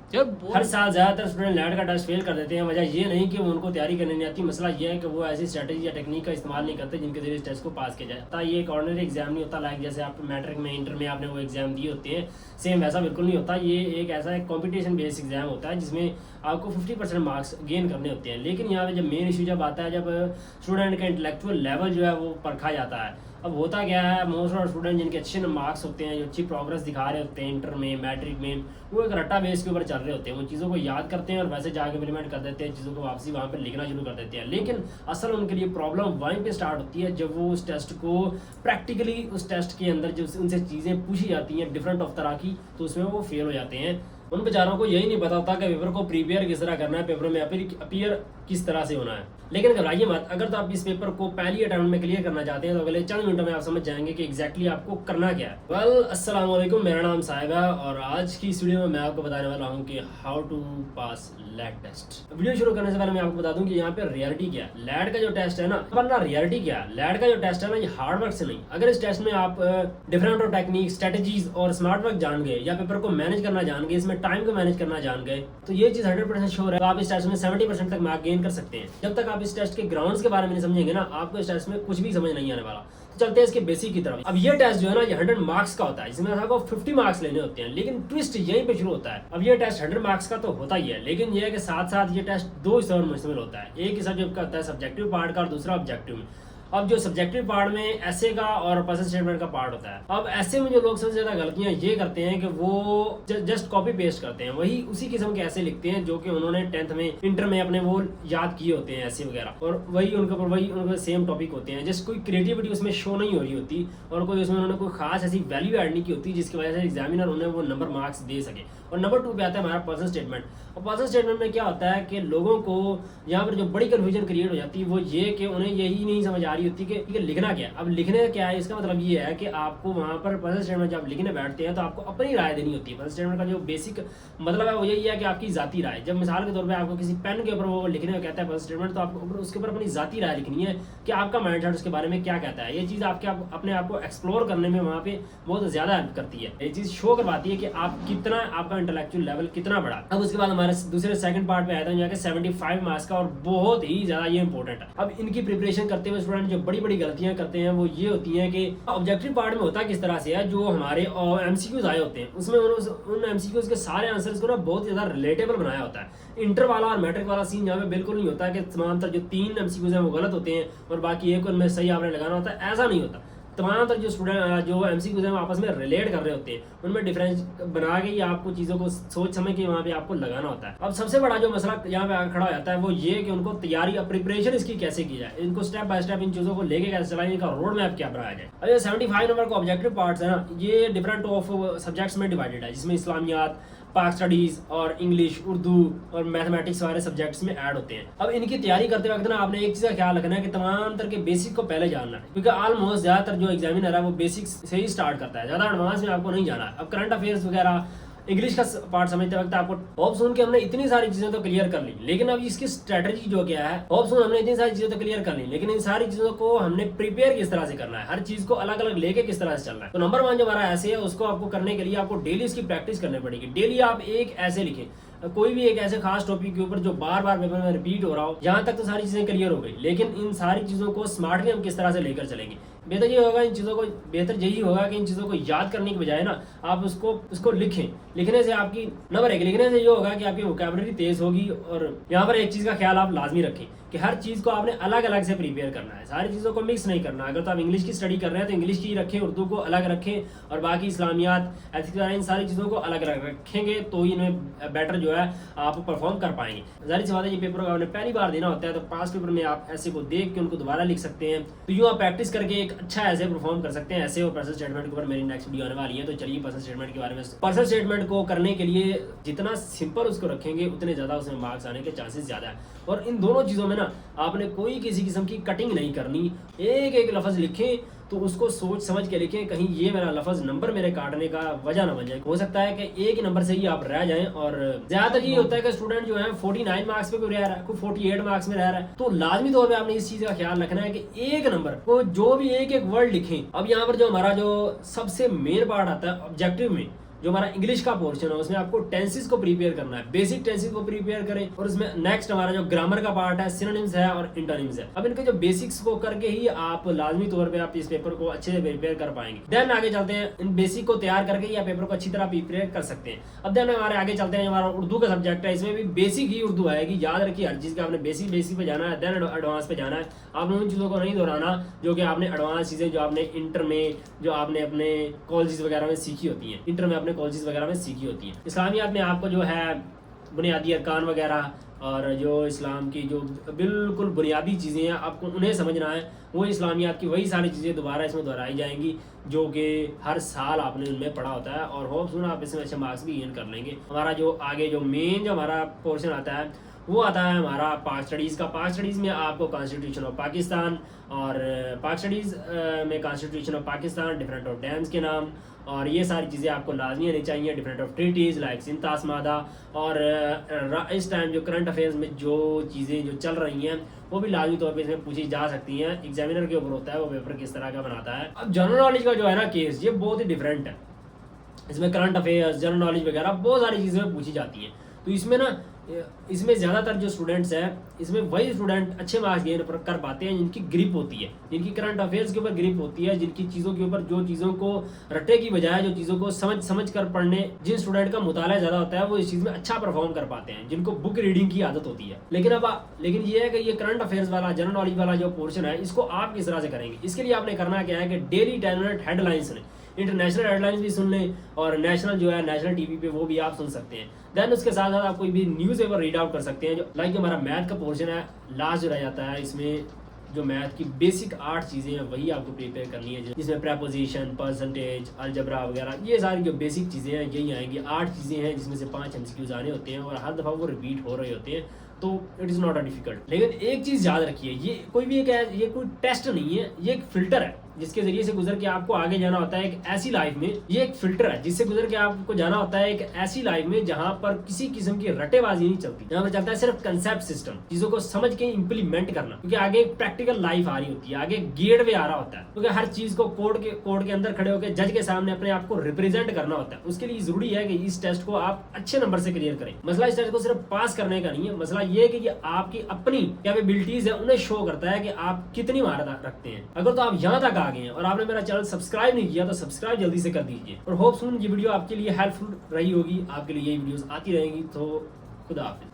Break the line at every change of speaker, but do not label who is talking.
हर साल ज़्यादातर student light का टेस्ट फेल कर देते हैं। वजह ये नहीं कि वो उनको तैयारी करने नहीं आती, मसला ये है कि वो ऐसी स्ट्रेटजी या टेक्निक का इस्तेमाल नहीं करते जिनके जरिए इस टेस्ट को पास किया जाए। ये एक ऑर्डिनरी एग्जाम नहीं होता, लाइक जैसे आप मैट्रिक में, इंटर में आपने वो एग्जाम दिए होते हैं, सेम वैसा बिल्कुल नहीं होता। ये एक ऐसा एक कॉम्पिटिशन बेस्ड एग्जाम होता है जिसमें आपको 50% मार्क्स गेन करने होते हैं। लेकिन यहाँ पे जब मेन इशू जब आता है, जब स्टूडेंट का इंटेलेक्चुअल लेवल जो है वो परखा जाता है। अब होता क्या है, मोस्ट ऑफ स्टूडेंट जिनके अच्छे मार्क्स होते हैं, जो अच्छी प्रोग्रेस दिखा रहे होते हैं इंटर में, मैट्रिक में, वो एक रट्टा बेस के ऊपर चल रहे होते हैं। वो चीज़ों को याद करते हैं और वैसे जाके इम्प्लीमेंट कर देते हैं, चीज़ों को वापसी वहाँ पर लिखना शुरू कर देते हैं। लेकिन असल उनके लिए प्रॉब्लम वहीं पे स्टार्ट होती है जब वो उस टेस्ट को प्रैक्टिकली, उस टेस्ट के अंदर जो उनसे चीज़ें पूछी जाती हैं डिफरेंट ऑफ तरह की, तो उसमें वो फेल हो जाते हैं। उन बेचारों को यही नहीं पता होता कि पेपर को प्रिपेयर किस तरह करना है, पेपर में अपीयर किस तरह से होना है। लेकिन घबराइए मत, अगर तो आप इस पेपर को पहली अटेम्प्ट में क्लियर करना चाहते हैं तो अगले चंद मिनटों में आप समझ जाएंगे कि एग्जैक्टली आपको करना क्या है। वेल, अस्सलाम वालेकुम, मेरा नाम साहिब है और आज की इस वीडियो में मैं आपको बताने वाला हूँ कि how to pass latest. Video शुरू करने से पहले मैं आपको बता दूं कि यहाँ पे रियलिटी क्या है। लैट का जो टेस्ट है ना, वरना रियलिटी क्या है, लैट का जो टेस्ट है ना, ये हार्ड वर्क से नहीं। अगर इस टेस्ट में आप डिफरेंट और टेक्निक, स्ट्रेटेजीज और स्मार्ट वर्क जान गए, या पेपर को मैनेज करना जान गए, इसमें टाइम को मैनेज करना जान गए, तो ये चीज 100% श्योर है, तो आप इस टेस्ट में 70% तक मार्क गेन कर सकते हैं। जब तक आप इस टेस्ट के ग्राउंड्स के बारे में नहीं समझेंगे ना, आपको इस टेस्ट में कुछ भी समझ नहीं आने वाला। तो चलते हैं इसके बेसिक की तरफ। अब ये टेस्ट जो है ना, ये 100 मार्क्स का होता है, जिसमें आपको 50 मार्क्स लेने होते हैं। लेकिन ट्विस्ट यहीं पे शुरू होता है। अब ये टेस्ट 100 मार्क्स का तो होता ही है, लेकिन ये है कि साथ साथ ये टेस्ट दो हिस्सों में मुश्तमिल होता है। एक हिस्सा जो होता है सब्जेक्टिव पार्ट का और दूसरा ऑब्जेक्टिव में। अब जो सब्जेक्टिव पार्ट में ऐसे का और पर्सन स्टेटमेंट का पार्ट होता है। अब ऐसे में जो लोग सबसे ज्यादा गलतियां ये करते हैं कि वो जस्ट कॉपी पेस्ट करते हैं, वही उसी किस्म के ऐसे लिखते हैं जो कि उन्होंने 10th में, इंटर में अपने वो याद किए होते हैं ऐसे वगैरह, और वही उनके सेम टॉपिक होते हैं। जस्ट कोई क्रिएटिविटी उसमें शो नहीं हो रही होती और कोई उसमें उन्होंने कोई खास ऐसी वैल्यू ऐड नहीं की होती जिसकी वजह से एग्जामिनर उन्हें वो नंबर मार्क्स दे सके। और नंबर 2 पे आता है हमारा पर्सन स्टेटमेंट। और पर्सन स्टेटमेंट में क्या होता है कि लोगों को यहाँ पर जो बड़ी कन्फ्यूजन क्रिएट हो जाती है वो ये कि उन्हें यही नहीं समझ आ रही होती कि लिखना क्या है। अब लिखने क्या है, इसका मतलब ये है कि आपको वहाँ पर पर्सन स्टेटमेंट जब लिखने बैठते हैं तो आपको अपनी राय देनी होती है। पर्सन स्टेटमेंट का जो बेसिक मतलब है वो यही है कि आपकी जाती राय। जब मिसाल के तौर पर आपको किसी पेन के ऊपर वो लिखने का कहता है पर्सन स्टेटमेंट, तो आपको उसके ऊपर अपनी जाती राय लिखनी है कि आपका माइंड सेट उसके बारे में क्या कहता है। ये चीज़ आपके अपने आप को एक्सप्लोर करने में वहाँ पे बहुत ज़्यादा हेल्प करती है। ये चीज़ शो करवाती है कि आप कितना, आपका इंटेलेक्चुअल लेवल कितना बड़ा। अब उसके बाद हमारे दूसरे सेकंड पार्ट पे आया था जाके 75 मार्क्स का, और बहुत ही ज्यादा ये इंपॉर्टेंट है। अब इनकी प्रिपरेशन करते हुए स्टूडेंट जो बड़ी बड़ी गलतियां करते हैं वो ये होती हैं कि ऑब्जेक्टिव पार्ट में होता किस तरह से है, जो हमारे एमसीक्यूज आए होते हैं उसमें उन एमसीक्यूज के सारे आंसर्स को ना बहुत ज्यादा रिलेटेबल बनाया होता है। इंटर वाला और मैट्रिक वाला सीन यहाँ पे बिल्कुल नहीं होता कि समांतर जो 3 एमसीक्यूज हैं वो गलत होते हैं और बाकी एक उनमें सही आपने लगाना होता है, ऐसा नहीं होता। तमाम तरह जो स्टूडेंट जो एमसीक्यूज हैं वो आपस में रिलेट कर रहे होते हैं, उनमें डिफरेंस बना के ही आपको चीज़ों को सोच समझ के वहाँ पे आपको लगाना होता है। अब सबसे बड़ा जो मसला यहाँ पे खड़ा हो जाता है वो ये कि उनको तैयारी, प्रिपरेशन इसकी कैसे की जाए, इनको स्टेप बाय स्टेप इन चीज़ों को लेके कैसे चलाएं, इनका रोड मैप क्या बनाया जाए। अब ये 75 नंबर का ऑब्जेक्टिव पार्ट्स है ना, ये डिफरेंट ऑफ सब्जेक्ट्स में डिवाइडेड है, जिसमें इस्लामियात, पाक स्टडीज और इंग्लिश, उर्दू और मैथमेटिक्स वाले सब्जेक्ट्स में ऐड होते हैं। अब इनकी तैयारी करते वक्त ना आपने एक चीज़ का ख्याल रखना है कि तमाम तरह के बेसिक को पहले जानना है, क्योंकि ऑलमोस्ट ज़्यादातर जो एग्जामिनर है वो बेसिक्स से ही स्टार्ट करता है, ज़्यादा एडवांस में आपको नहीं जाना है। अब करंट अफेयर्स वगैरह, इंग्लिश का पार्ट समझते वक्त आपको होप सुन के हमने इतनी सारी चीजें तो क्लियर कर ली, लेकिन अब इसकी स्ट्रेटजी जो क्या है, होप सुन हमने इतनी सारी चीजें तो क्लियर कर ली, लेकिन इन सारी चीजों को हमने प्रिपेयर किस तरह से करना है, हर चीज को अलग अलग लेके किस तरह से चलना है। तो नंबर 1 जो हमारा ऐसे है, उसको आपको करने के लिए आपको डेली इसकी प्रैक्टिस करनी पड़ेगी। डेली आप एक ऐसे लिखें, कोई भी एक ऐसे खास टॉपिक के ऊपर जो बार बार पेपर में रिपीट हो रहा हो। यहाँ तक तो सारी चीजें क्लियर हो गई, लेकिन इन सारी चीजों को स्मार्टली हम किस तरह से लेकर चलेंगे। बेहतर ये होगा, इन चीज़ों को बेहतर यही होगा कि इन चीज़ों को याद करने की बजाय ना आप उसको लिखें। लिखने से आपकी नंबर 1 लिखने से ये होगा कि आपकी वोकैबुलरी तेज होगी। और यहाँ पर एक चीज़ का ख्याल आप लाजमी रखें कि हर चीज़ को आपने अलग अलग से प्रिपेयर करना है, सारी चीज़ों को मिक्स नहीं करना। अगर तो आप इंग्लिश की स्टडी कर रहे हैं तो इंग्लिश की रखें, उर्दू को अलग रखें, और बाकी इस्लामियात, एथिक्स, इन सारी चीज़ों को अलग अलग रखेंगे तो ही इनमें बेटर जो है आप परफॉर्म कर पाएंगे। जाहिर सी बात है, ये पेपर आपने पहली बार देना होता है तो पास पेपर में आप ऐसे को देख के उनको दोबारा लिख सकते हैं। तो यूँ आप प्रैक्टिस करके एक अच्छा ऐसे परफॉर्म कर सकते हैं। ऐसे और पर्सन स्टेटमेंट के ऊपर मेरी नेक्स्ट वीडियो आने वाली है, तो चलिए पर्सन स्टेटमेंट के बारे में। पर्सन स्टेटमेंट को करने के लिए जितना सिंपल उसको रखेंगे उतने ज़्यादा उसमें मार्क्स आने के चांसेस ज़्यादा है। और इन दोनों चीज़ों में ना आपने कोई किसी किस्म की कटिंग नहीं करनी। एक एक लफ्ज़ लिखें तो उसको सोच समझ के लिखें, कहीं ये मेरा लफ्ज़ नंबर मेरे काटने का वजह ना बन जाए। हो सकता है कि एक ही नंबर से ही आप रह जाएं। और ज़्यादातर ये होता है कि स्टूडेंट जो है 49 मार्क्स पे कोई रह रहा है, कोई 48 मार्क्स में रह रहा है, तो लाजमी तौर पे आपने इस चीज़ का ख्याल रखना है कि एक नंबर को जो भी एक एक वर्ड लिखें। अब यहाँ पर जो हमारा जो सबसे मेन पार्ट आता है ऑब्जेक्टिव में, जो हमारा इंग्लिश का पोर्शन है उसमें आपको टेंसेस को प्रिपेयर करना है, बेसिक टेंसेस को प्रिपेयर करें। और उसमें नेक्स्ट हमारा जो ग्रामर का पार्ट है, सिनोनिम्स है और इंटोनिम्स है। अब इनके जो बेसिक्स को करके ही आप लाजमी तौर पे आप इस पेपर को अच्छे से प्रिपेयर कर पाएंगे। देन आगे चलते हैं, इन बेसिक को तैयार करके ही आप पेपर को अच्छी तरह प्रिपेयर कर सकते हैं। अब देन हमारे आगे चलते हैं, हमारा उर्दू का सब्जेक्ट है, इसमें भी बेसिक ही उर्दू आएगी। याद रखिए हर चीज़ का आपने बेसिक पे जाना है, देन एडवांस पे जाना है। आपने उन चीज़ों को नहीं दोहराना जो कि आपने एडवांस चीज़ें जो आपने इंटर में, जो आपने अपने कॉलेजेस वगैरह में सीखी होती हैं, इंटर में अपने कॉलेजेस वगैरह में सीखी होती हैं। इस्लामियात में आपको जो है बुनियादी अरकान वगैरह और जो इस्लाम की जो बिल्कुल बुनियादी चीज़ें हैं आपको उन्हें समझना है। वो इस्लामियात की वही सारी चीज़ें दोबारा इसमें दोहराई जाएंगी जो कि हर साल आपने उनमें पढ़ा होता है, और होप सुना आप इसमें अच्छे मार्क्स भी गेन कर लेंगे। हमारा जो आगे जो मेन जो हमारा पोर्शन आता है वो आता है हमारा पाक स्टडीज़ का। पाक स्टडीज़ में आपको कॉन्स्टिट्यूशन ऑफ पाकिस्तान और पाक स्टडीज़ में constitution of Pakistan, different of dams के नाम और ये सारी चीज़ें आपको लाजमी आनी चाहिए। डिफरेंट ऑफ ट्रीटीज़ लाइक सिंतास मादा, और इस टाइम जो करंट अफेयर्स में जो चीज़ें जो चल रही हैं वो भी लाजमी तौर पे इसमें पूछी जा सकती हैं। एग्जामिनर के ऊपर होता है वो पेपर किस तरह का बनाता है। अब जनरल नॉलेज का जो है ना केस, ये बहुत ही डिफरेंट है। इसमें करंट अफेयर्स, जनरल नॉलेज वगैरह बहुत सारी चीज़ें पूछी जाती हैं। तो इसमें ना इसमें ज़्यादातर जो स्टूडेंट्स हैं इसमें वही स्टूडेंट अच्छे मार्क्स गेन कर पाते हैं जिनकी ग्रिप होती है, जिनकी करंट अफेयर्स के ऊपर ग्रिप होती है, जिनकी चीज़ों के ऊपर, जो चीज़ों को रट्टे की बजाय जो चीज़ों को समझ कर पढ़ने, जिन स्टूडेंट का मुताला ज़्यादा होता है वो इस चीज़ में अच्छा परफॉर्म कर पाते हैं, जिनको बुक रीडिंग की आदत होती है। लेकिन ये है कि ये करंट अफेयर्स वाला, जनरल नॉलेज वाला जो पोर्शन है इसको आप किस तरह से करेंगे। इसके लिए आपने करना क्या है कि डेली 10 मिनट हेडलाइंस सुने, इंटरनेशनल हेडलाइंस भी सुन लें और नेशनल जो है नेशनल टीवी पे वो भी आप सुन सकते हैं। देन उसके साथ साथ आप कोई भी न्यूज़ पेपर रीड आउट कर सकते हैं। जो लाइक हमारा मैथ का पोर्शन है लास्ट जो रह जाता है, इसमें जो मैथ की बेसिक 8 चीज़ें हैं वही आपको प्रिपेयर करनी है, जिसमें प्रेपोजिशन, परसेंटेज, अलजबरा वगैरह ये सारी जो बेसिक चीज़ें हैं यही आएंगी। 8 चीज़ें हैं जिसमें से 5 MCQs आने होते हैं और हर दफ़ा वो रिपीट हो रहे होते हैं, तो it is not a difficult. लेकिन एक चीज़ याद रखिए, ये कोई भी ये कोई टेस्ट नहीं है, ये एक फिल्टर है जिसके जरिए से गुजर के आपको आगे जाना होता है एक ऐसी लाइफ में। ये एक फिल्टर है जिससे गुजर के आपको जाना होता है एक ऐसी लाइफ में जहां पर किसी किस्म की रटेबाजी नहीं चलती, जहां पर चलता है सिर्फ कंसेप्ट सिस्टम, चीजों को समझ के इंप्लीमेंट करना। क्योंकि आगे एक प्रैक्टिकल लाइफ आ रही होती है, आगे गेट वे आ रहा होता है, क्योंकि हर चीज को कोर्ट के अंदर खड़े होकर जज के सामने अपने आप को रिप्रेजेंट करना होता है। उसके लिए जरूरी है कि इस टेस्ट को आप अच्छे नंबर से क्लियर करें। मसला इस टेस्ट को सिर्फ पास करने का नहीं है, मसला ये है कि ये आपकी अपनी कैपेबिलिटीज है उन्हें शो करता है कि आप कितनी महारत रखते हैं। अगर तो आप यहाँ तक आ गए हैं और आपने मेरा चैनल सब्सक्राइब नहीं किया तो सब्सक्राइब जल्दी से कर दीजिए। और होप सुन ये वीडियो आपके लिए हेल्पफुल रही होगी, आपके लिए यही वीडियोस आती रहेंगी। तो खुदा हाफिज़।